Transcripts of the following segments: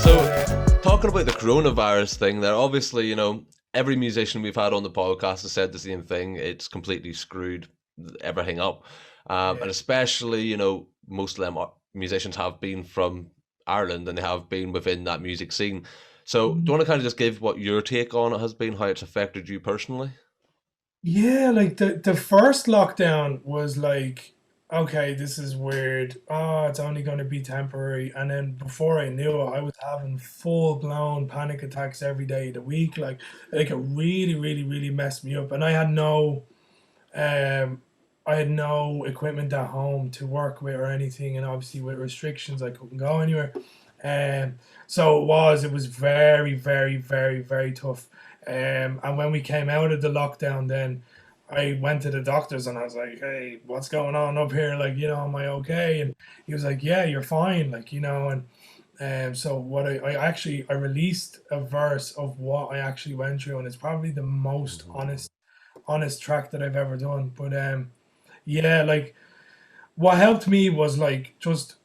So, talking about the coronavirus thing, there obviously, every musician we've had on the podcast has said the same thing. It's completely screwed everything up, Yeah. and especially, most of them musicians have been from Ireland and they have been within that music scene. So, do you want to kind of just give what your take on it has been, how it's affected you personally? Yeah, like the first lockdown was like, okay, this is weird. Oh, it's only going to be temporary. And then before I knew it, I was having full blown panic attacks every day of the week. Like it really, really, really messed me up. And um, I had no equipment at home to work with or anything. And obviously with restrictions, I couldn't go anywhere. Um, so it was very, very, very, very tough. And when we came out of the lockdown, then I went to the doctors and I was like, "Hey, what's going on up here? Like, am I okay?" And he was like, "Yeah, you're fine." Like, and so what I released a verse of what I actually went through, and it's probably the most Mhm. honest track that I've ever done. But yeah, like what helped me was like just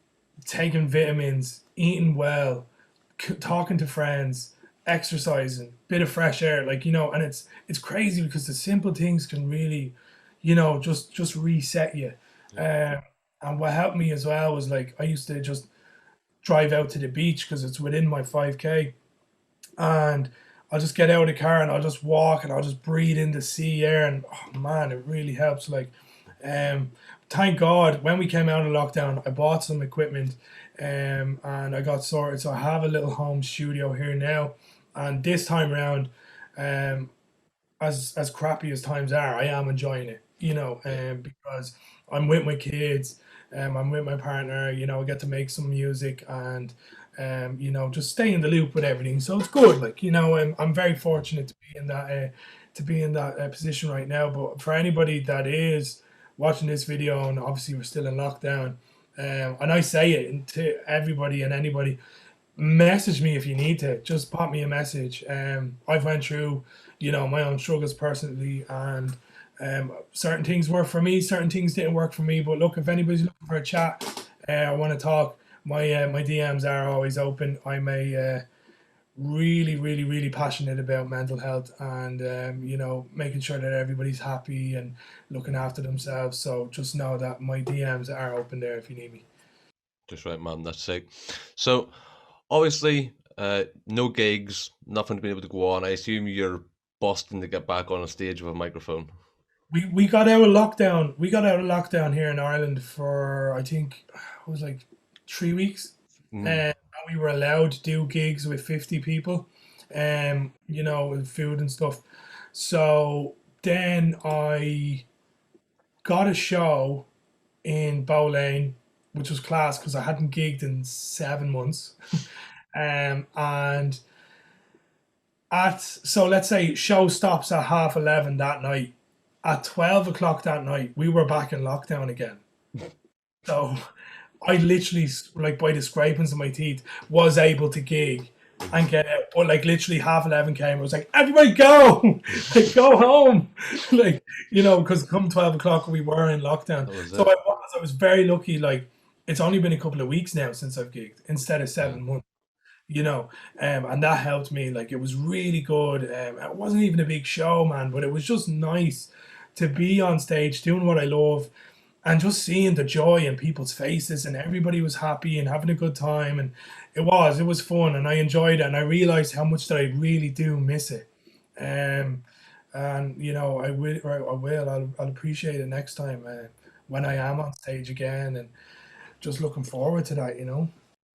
taking vitamins, eating well, talking to friends, exercising, bit of fresh air, and it's crazy because the simple things can really, just reset you. Yeah. Um, and what helped me as well was like I used to just drive out to the beach because it's within my 5K, and I'll just get out of the car and I'll just walk and I'll just breathe in the sea air, and oh man, it really helps. Um, Thank God when we came out of lockdown, I bought some equipment, and I got sorted. So I have a little home studio here now, and this time around, um, as crappy as times are, I am enjoying it. Yeah. Because I'm with my kids, I'm with my partner. I get to make some music and just stay in the loop with everything. So it's good. Like I'm very fortunate to be in that position right now. But for anybody that is watching this video, and obviously we're still in lockdown, and I say it to everybody and anybody, message me if you need to. Just pop me a message. I've went through, my own struggles personally, and certain things work for me, certain things didn't work for me. But look, if anybody's looking for a chat, I want to talk. My DMs are always open. I'm a really, really, really passionate about mental health and making sure that everybody's happy and looking after themselves. So just know that my DMs are open there if you need me. Just right, man. That's sick. So, obviously, no gigs, nothing to be able to go on. I assume you're busting to get back on a stage with a microphone. We got out of lockdown. We got out of lockdown here in Ireland for I think it was like 3 weeks, Mm. and we were allowed to do gigs with 50 people, with food and stuff. So then I got a show in Bow Lane, which was class because I hadn't gigged in 7 months. And so let's say show stops at 11:30 that night. At 12 o'clock that night, we were back in lockdown again. So I literally, like by the scrapings of my teeth, was able to gig and get out. But like literally 11:30 came, I was like, everybody go, like go home, because come 12 o'clock we were in lockdown. That was So it. I was very lucky. Like it's only been a couple of weeks now since I've gigged instead of Yeah. 7 months. And that helped me. Like it was really good. It wasn't even a big show, man, but it was just nice to be on stage doing what I love and just seeing the joy in people's faces, and everybody was happy and having a good time, and it was fun, and I enjoyed it, and I realized how much that I really do miss it. Um, and I'll appreciate it next time when I am on stage again, and just looking forward to that.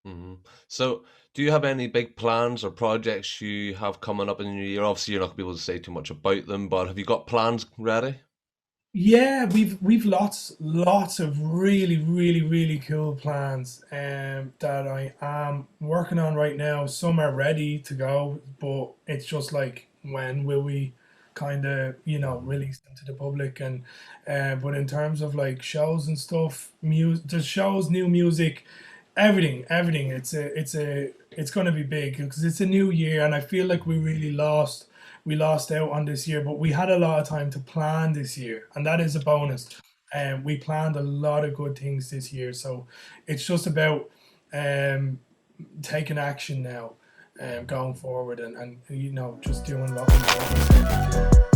Hmm. So, do you have any big plans or projects you have coming up in the new year? Obviously, you're not going to be able to say too much about them, but have you got plans ready? Yeah, we've lots of really, really, really cool plans that I am working on right now. Some are ready to go, but it's just like when will we kind of Hmm. release them to the public. And but in terms of like shows and stuff, there's shows, new music, everything. It's going to be big because it's a new year, and I feel like we lost out on this year, but we had a lot of time to plan this year, and that is a bonus. And we planned a lot of good things this year, so it's just about um taking action now, going forward, and just doing what we want to do.